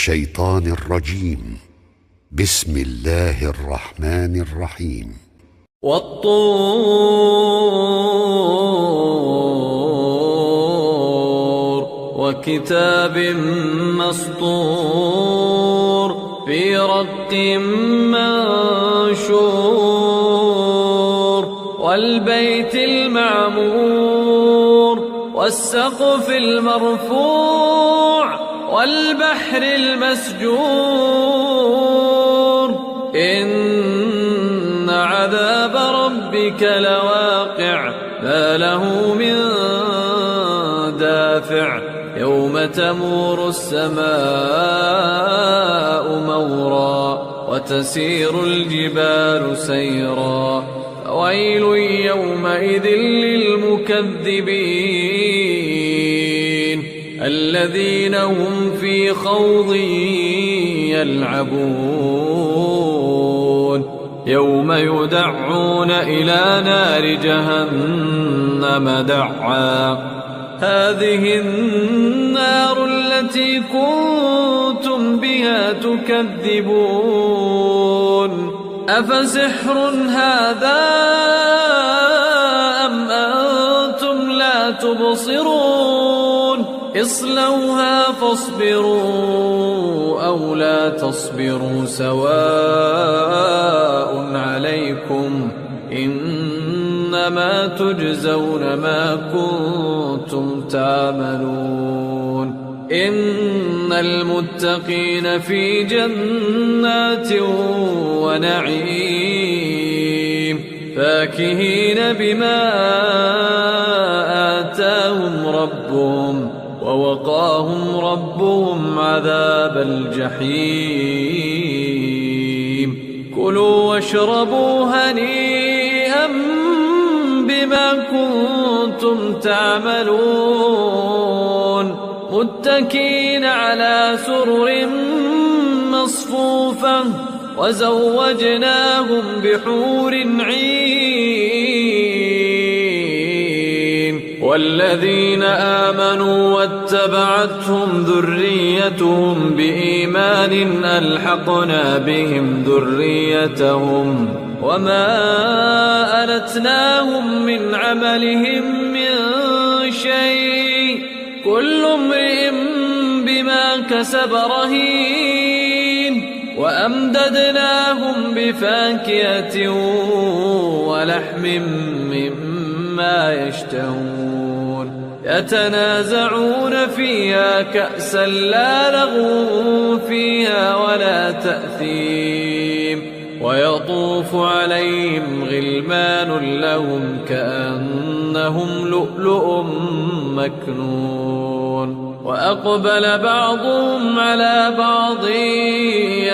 الشيطان الرجيم. بسم الله الرحمن الرحيم. والطور وكتاب مسطور في رق منشور والبيت المعمور والسقف المرفوع والبحر المسجور إن عذاب ربك لواقع ما له من دافع يوم تمور السماء مورا وتسير الجبال سيرا فويل يومئذ للمكذبين الذين هم في خوض يلعبون يوم يدعون إلى نار جهنم دعا هذه النار التي كنتم بها تكذبون أفسحر هذا أم أنتم لا تبصرون اصلوها فاصبروا أو لا تصبروا سواء عليكم إنما تجزون ما كنتم تعملون إن المتقين في جنات ونعيم فاكهين بما آتاهم ربهم ووقاهم ربهم عذاب الجحيم كلوا واشربوا هنيئا بما كنتم تعملون متكئين على سرر مصفوفة وزوجناهم بحور عين والذين آمنوا واتبعتهم ذريتهم بإيمان ألحقنا بهم ذريتهم وما ألتناهم من عملهم من شيء كل امرئ بما كسب رهين وأمددناهم بفاكهة ولحم مما يشتهون يتنازعون فيها كأسا لا لغو فيها ولا تأثيم ويطوف عليهم غلمان لهم كأنهم لؤلؤ مكنون وأقبل بعضهم على بعض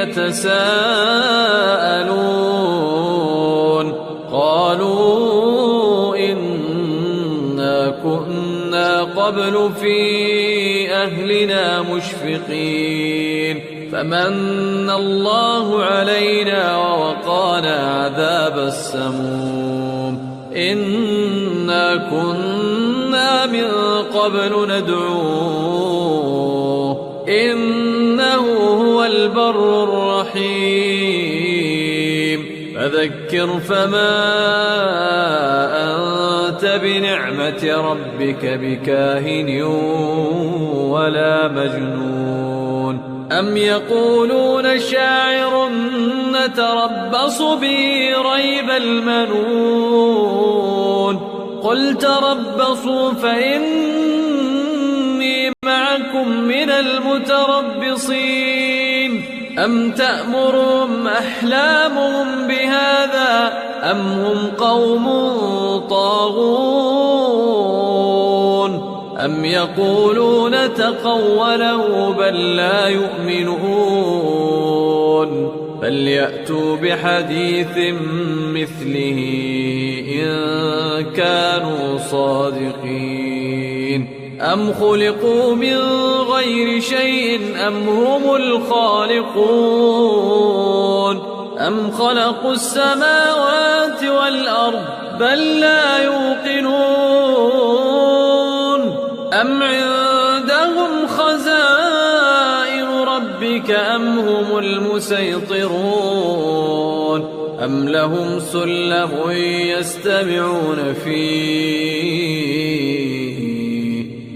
يتساءلون قالوا إنا كنا قبل في أهلنا مشفقين فمن الله علينا ووقانا عذاب السموم إنا كنا من قبل ندعوه إنه هو البر الرحيم فذكر فما أنت بنعمة ربك بكاهن ولا مجنون أم يقولون شاعر نتربص به ريب المنون قل تربصوا فإني معكم من المتربصين أم تأمرهم أحلامهم بهذا أم هم قوم طاغون أم يقولون تقوله بل لا يؤمنون فليأتوا بحديث مثله إن كانوا صادقين أم خلقوا من غير شيء أم هم الخالقون أم خلقوا السماوات والأرض بل لا يوقنون أم عندهم خزائن ربك ربك أم هم المسيطرون أم لهم سلم يستمعون فيه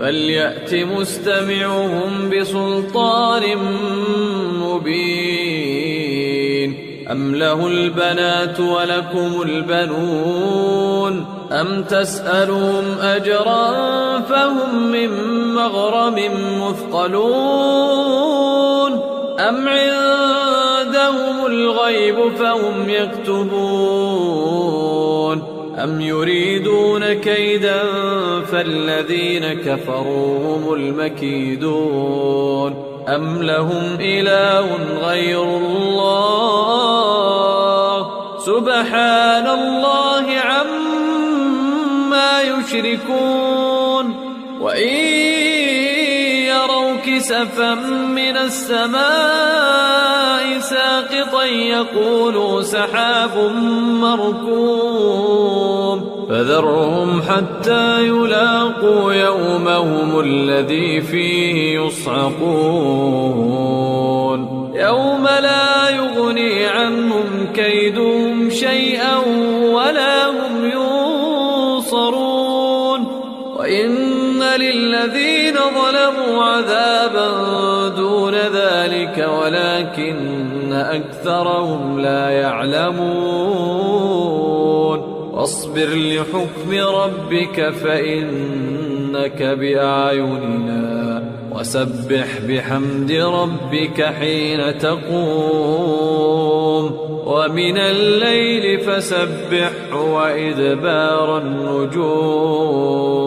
فليأت مستمعهم بسلطان مبين أم له البنات ولكم البنون أم تسألهم أجرا فهم من مغرم مثقلون أم عندهم الغيب فهم يكتبون أم يريدون كيدا فالذين كفروا هم المكيدون أم لهم إله غير الله سبحان الله عما يشركون وإن يروا كسفا من السماء ساقطا يقولوا سحاب مركوم فذرهم حتى يلاقوا يومهم الذي فيه يصعقون يوم لا يغني عنهم كيدهم شيئا ولا هم ينصرون وإن للذين ظلموا عذابا دون ذلك ولكن أكثرهم لا يعلمون واصبر لحكم ربك فإنك بأعيننا وسبح بحمد ربك حين تقوم ومن الليل فسبح وإدبار النجوم